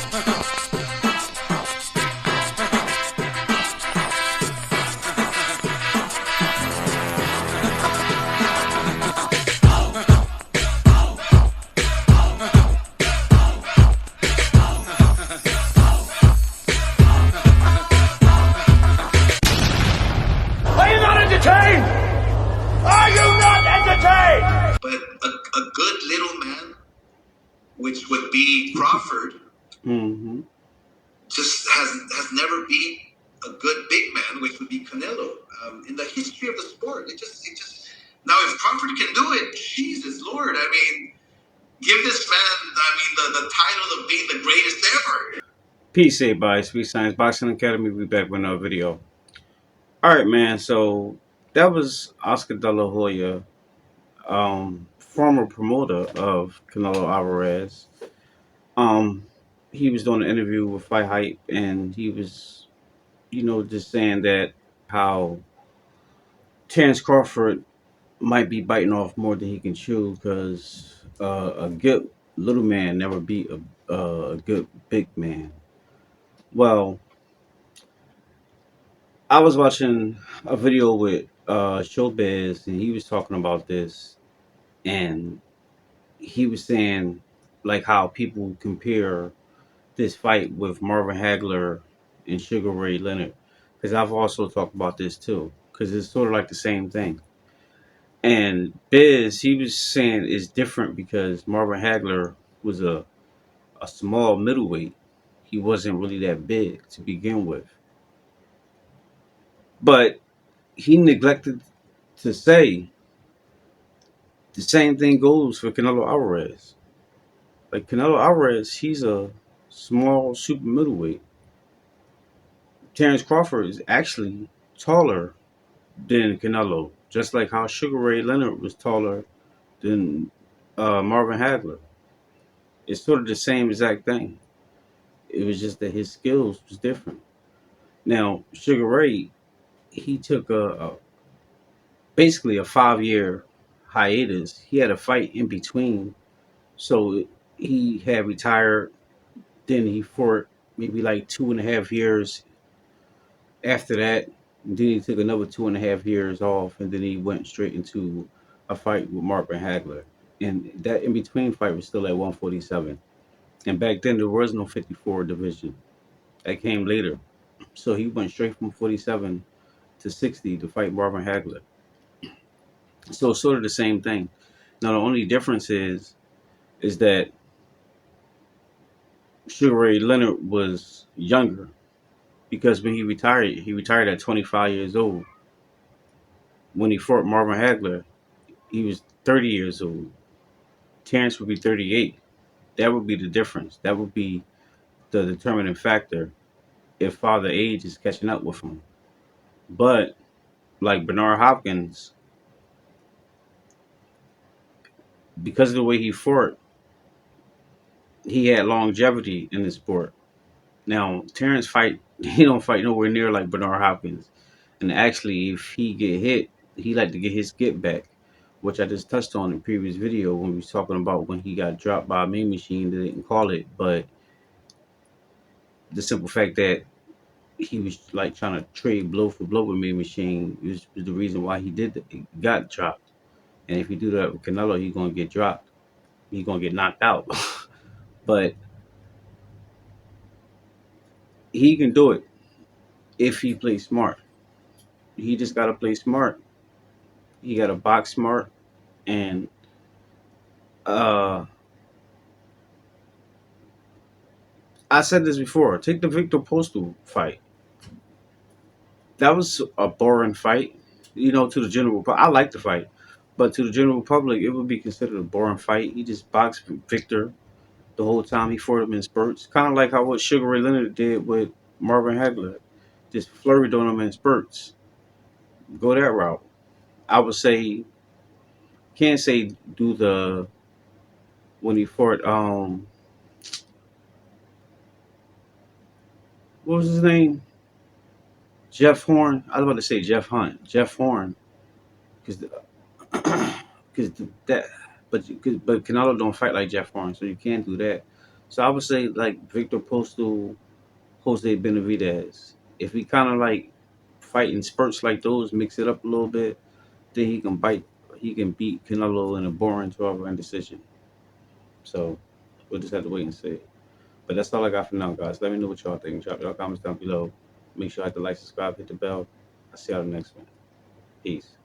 Are you not entertained? Are you not entertained? But a good little man, which would be Crawford, just has never beat a good big man, which would be Canelo. In the history of the sport, it just now if Crawford can do it, Jesus Lord, I mean, give this man, the title of being the greatest ever. Peace, everybody. Sweet Science Boxing Academy. We back with another video. All right, man. So that was Oscar De La Hoya, former promoter of Canelo Alvarez. He was doing an interview with Fight Hype, and he was, just saying that how Terence Crawford might be biting off more than he can chew because a good little man never beat a good big man. Well, I was watching a video with Showbiz, and he was talking about this, and he was saying like how people compare this fight with Marvin Hagler and Sugar Ray Leonard, because I've also talked about this too, because it's sort of like the same thing. And Biz, he was saying it's different because Marvin Hagler was a small middleweight. He wasn't really that big to begin with, but he neglected to say the same thing goes for Canelo Alvarez. Like Canelo Alvarez, he's a small super middleweight. Terence Crawford is actually taller than Canelo, just like how Sugar Ray Leonard was taller than Marvin Hagler. It's sort of the same exact thing. It was just that his skills was different. Now, Sugar Ray, he took basically a 5-year hiatus. He had a fight in between, so he had retired. Then he fought maybe like 2.5 years after that. Then he took another 2.5 years off, and then he went straight into a fight with Marvin Hagler. And that in between fight was still at 147. And back then there was no 54 division. That came later. So he went straight from 47 to 60 to fight Marvin Hagler. So it's sort of the same thing. Now the only difference is that Sugar Ray Leonard was younger, because when he retired at 25 years old. When he fought Marvin Hagler, he was 30 years old. Terence would be 38. That would be the difference. That would be the determining factor if father age is catching up with him. But like Bernard Hopkins, because of the way he fought, he had longevity in the sport. Now, Terence he don't fight nowhere near like Bernard Hopkins. And actually, if he get hit, he like to get his get back, which I just touched on in the previous video when we was talking about when he was dropped by a main machine. They didn't call it, but the simple fact that he was like trying to trade blow for blow with main machine was the reason why he got dropped. And if you do that with Canelo, he's gonna get dropped. He's gonna get knocked out. But he can do it if he plays smart. He just gotta play smart. He gotta box smart, and I said this before. Take the Victor Postal fight. That was a boring fight, to the general public. I like the fight, but to the general public, it would be considered a boring fight. He just boxed Victor the whole time. He fought him in spurts, kind of like how what Sugar Ray Leonard did with Marvin Hagler, just flurried on him in spurts. Go that route. I would say, can't say do the when he fought what was his name? Jeff Horn. I was about to say Jeff Hunt. Jeff Horn, because that, but Canelo don't fight like Jeff Horn, so you can't do that. So I would say like Victor Postal, Jose Benavidez. If he kind of like fight in spurts like those, mix it up a little bit, then he can bite. He can beat Canelo in a boring 12 round decision. So we'll just have to wait and see. But that's all I got for now, guys. Let me know what y'all think. Drop your comments down below. Make sure I hit the like, subscribe, hit the bell. I'll see y'all in the next one. Peace.